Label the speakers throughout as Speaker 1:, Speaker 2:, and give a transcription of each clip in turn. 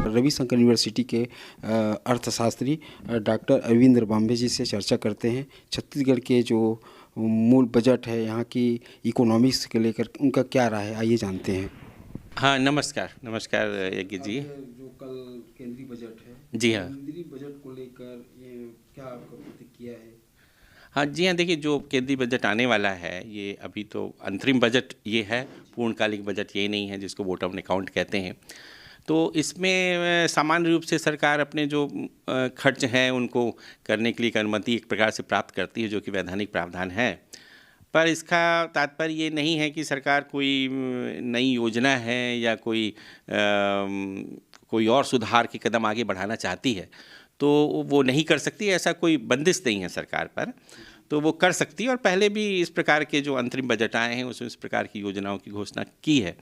Speaker 1: Ravishankar university के अर्थशास्त्री doctor Arvind Bombay जी से चर्चा करते हैं। छत्तीसगढ़ के जो मूल बजट है, यहाँ की इकोनॉमिक्स के लेकर उनका क्या राय है, आइए जानते हैं।
Speaker 2: हाँ, नमस्कार नमस्कार यज्ञ जी।
Speaker 1: जो कल केंद्रीय बजट है,
Speaker 2: जी हाँ,
Speaker 1: केंद्रीय बजट को लेकर ये क्या आपका प्रतिक्रिया है?
Speaker 2: हाँ जी हाँ, देखिए जो केंद्रीय बजट आने वाला है, ये अभी तो अंतरिम बजट ये है, पूर्णकालिक बजट ये नहीं है जिसको वोट ऑन अकाउंट कहते हैं। तो इसमें सामान्य रूप से सरकार अपने जो खर्च हैं उनको करने के लिए एक अनुमति एक प्रकार से प्राप्त करती है, जो कि वैधानिक प्रावधान है। पर इसका तात्पर्य ये नहीं है कि सरकार कोई नई योजना है या कोई और सुधार के कदम आगे बढ़ाना चाहती है तो वो नहीं कर सकती, ऐसा कोई बंदिश नहीं है सरकार पर, तो वो कर सकती है। और पहले भी इस प्रकार के जो अंतरिम बजट आए हैं उसमें इस प्रकार की योजनाओं की घोषणा की है।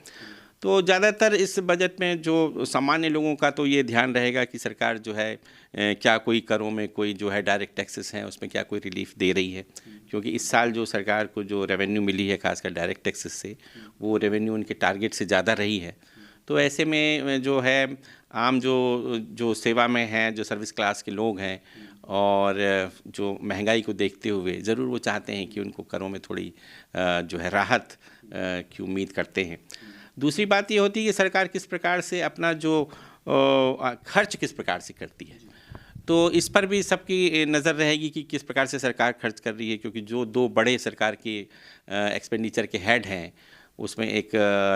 Speaker 2: तो ज़्यादातर इस बजट में जो सामान्य लोगों का तो ये ध्यान रहेगा कि सरकार जो है क्या कोई करों में कोई जो है डायरेक्ट टैक्सेस हैं उसमें क्या कोई रिलीफ दे रही है, क्योंकि इस साल जो सरकार को जो रेवेन्यू मिली है खासकर डायरेक्ट टैक्सेस से, वो रेवेन्यू उनके टारगेट से ज़्यादा रही है। तो ऐसे में जो है आम जो सेवा में हैं, जो सर्विस क्लास के लोग हैं और जो महंगाई को देखते हुए ज़रूर वो चाहते हैं कि उनको करों में थोड़ी जो है राहत की उम्मीद करते हैं। दूसरी बात ये होती है कि सरकार किस प्रकार से अपना जो खर्च किस प्रकार से करती है, तो इस पर भी सबकी नज़र रहेगी कि किस प्रकार से सरकार खर्च कर रही है, क्योंकि जो दो बड़े सरकार के एक्सपेंडिचर के हेड हैं उसमें एक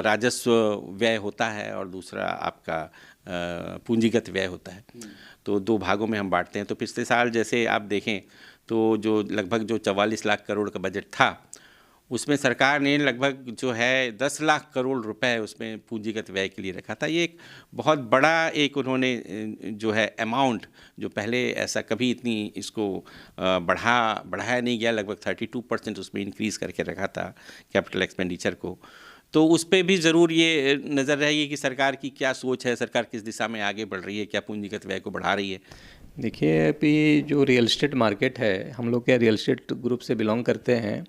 Speaker 2: राजस्व व्यय होता है और दूसरा आपका पूंजीगत व्यय होता है। तो दो भागों में हम बांटते हैं। तो पिछले साल जैसे आप देखें तो जो लगभग जो 44 लाख करोड़ का बजट था उसमें सरकार ने लगभग जो है 10 लाख करोड़ रुपए उसमें पूंजीगत व्यय के लिए रखा था। ये एक बहुत बड़ा एक उन्होंने जो है अमाउंट, जो पहले ऐसा कभी इतनी इसको बढ़ाया नहीं गया, लगभग 32% उसमें इंक्रीज़ करके रखा था कैपिटल एक्सपेंडिचर को। तो उस पर भी ज़रूर ये नज़र रहेगी कि सरकार की क्या सोच है, सरकार किस दिशा में आगे बढ़ रही है, क्या पूंजीगत व्यय को बढ़ा रही है।
Speaker 3: देखिए, अभी जो रियल एस्टेट मार्केट है, हम लोग क्या रियल एस्टेट ग्रुप से बिलोंग करते हैं,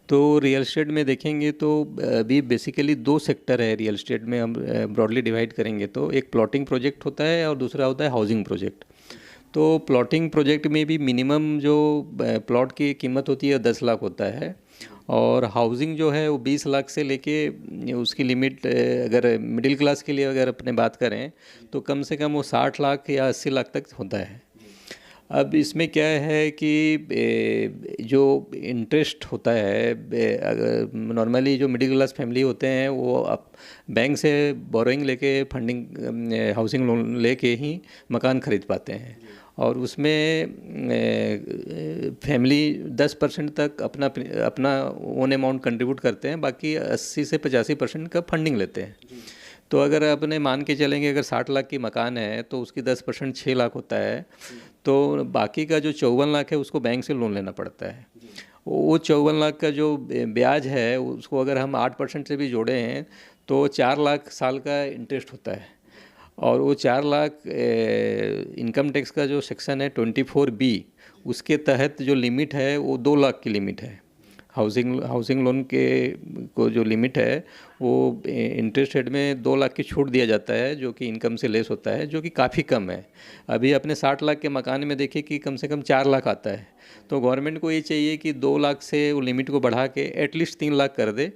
Speaker 3: तो रियल एस्टेट में देखेंगे तो अभी बेसिकली दो सेक्टर है रियल एस्टेट में, हम ब्रॉडली डिवाइड करेंगे तो एक प्लॉटिंग प्रोजेक्ट होता है और दूसरा होता है हाउसिंग प्रोजेक्ट। तो प्लॉटिंग प्रोजेक्ट में भी मिनिमम जो प्लॉट की कीमत होती है 10 लाख होता है, और हाउसिंग जो है वो 20 लाख से लेके उसकी लिमिट अगर मिडिल क्लास के लिए अगर अपने बात करें तो कम से कम वो 60 लाख या 80 लाख तक होता है। अब इसमें क्या है कि जो इंटरेस्ट होता है, अगर नॉर्मली जो मिडिल क्लास फैमिली होते हैं वो अब बैंक से बोरोइंग लेके फंडिंग हाउसिंग लोन लेके ही मकान खरीद पाते हैं, और उसमें फैमिली 10% तक अपना ओन अमाउंट कंट्रीब्यूट करते हैं, बाकी 80 से 85% का फंडिंग लेते हैं। तो अगर अपने मान के चलेंगे अगर 60 लाख की मकान है तो उसकी 10% 6 लाख होता है, तो बाकी का जो 54 लाख है उसको बैंक से लोन लेना पड़ता है। वो 54 लाख का जो ब्याज है उसको अगर हम 8% से भी जोड़े हैं तो 4 लाख साल का इंटरेस्ट होता है, और वो 4 लाख इनकम टैक्स का जो सेक्शन है 24B, उसके तहत जो लिमिट है वो 2 लाख की लिमिट है। हाउसिंग लोन को जो लिमिट है वो इंटरेस्ट रेट में 2 लाख की छूट दिया जाता है, जो कि इनकम से लेस होता है, जो कि काफ़ी कम है। अभी अपने 60 लाख के मकान में देखिए कि कम से कम 4 लाख आता है। तो गवर्नमेंट को ये चाहिए कि 2 लाख से वो लिमिट को बढ़ा के एटलीस्ट 3 लाख कर दे,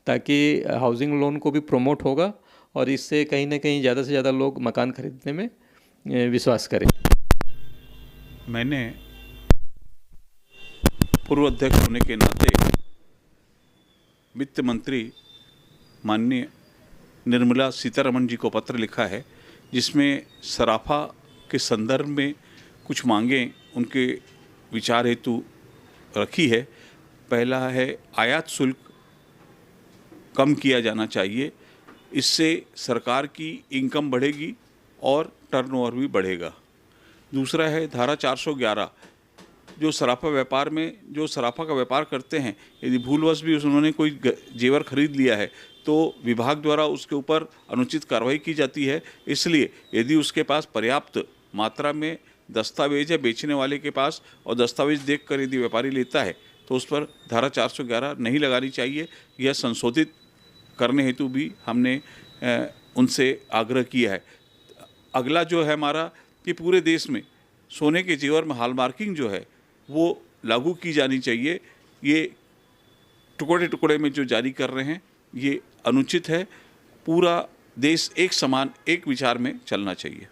Speaker 3: ताकि हाउसिंग लोन को भी प्रमोट होगा और इससे कहीं ना कहीं ज़्यादा से ज़्यादा लोग मकान खरीदने में विश्वास करें।
Speaker 4: मैंने पूर्व अध्यक्ष होने के नाते वित्त मंत्री माननीय निर्मला सीतारमण जी को पत्र लिखा है, जिसमें सराफा के संदर्भ में कुछ मांगें उनके विचार हेतु रखी है। पहला है आयात शुल्क कम किया जाना चाहिए, इससे सरकार की इनकम बढ़ेगी और टर्नओवर भी बढ़ेगा। दूसरा है धारा 411, जो सराफा व्यापार में जो सराफा का व्यापार करते हैं, यदि भूलवश भी उन्होंने कोई जेवर खरीद लिया है तो विभाग द्वारा उसके ऊपर अनुचित कार्रवाई की जाती है। इसलिए यदि उसके पास पर्याप्त मात्रा में दस्तावेज है बेचने वाले के पास, और दस्तावेज देखकर यदि व्यापारी लेता है तो उस पर धारा 411 नहीं लगानी चाहिए। यह संशोधित करने हेतु भी हमने उनसे आग्रह किया है। अगला जो है हमारा कि पूरे देश में सोने के जेवर में हॉलमार्किंग जो है वो लागू की जानी चाहिए। ये टुकड़े टुकड़े में जो जारी कर रहे हैं ये अनुचित है। पूरा देश एक समान एक विचार में चलना चाहिए।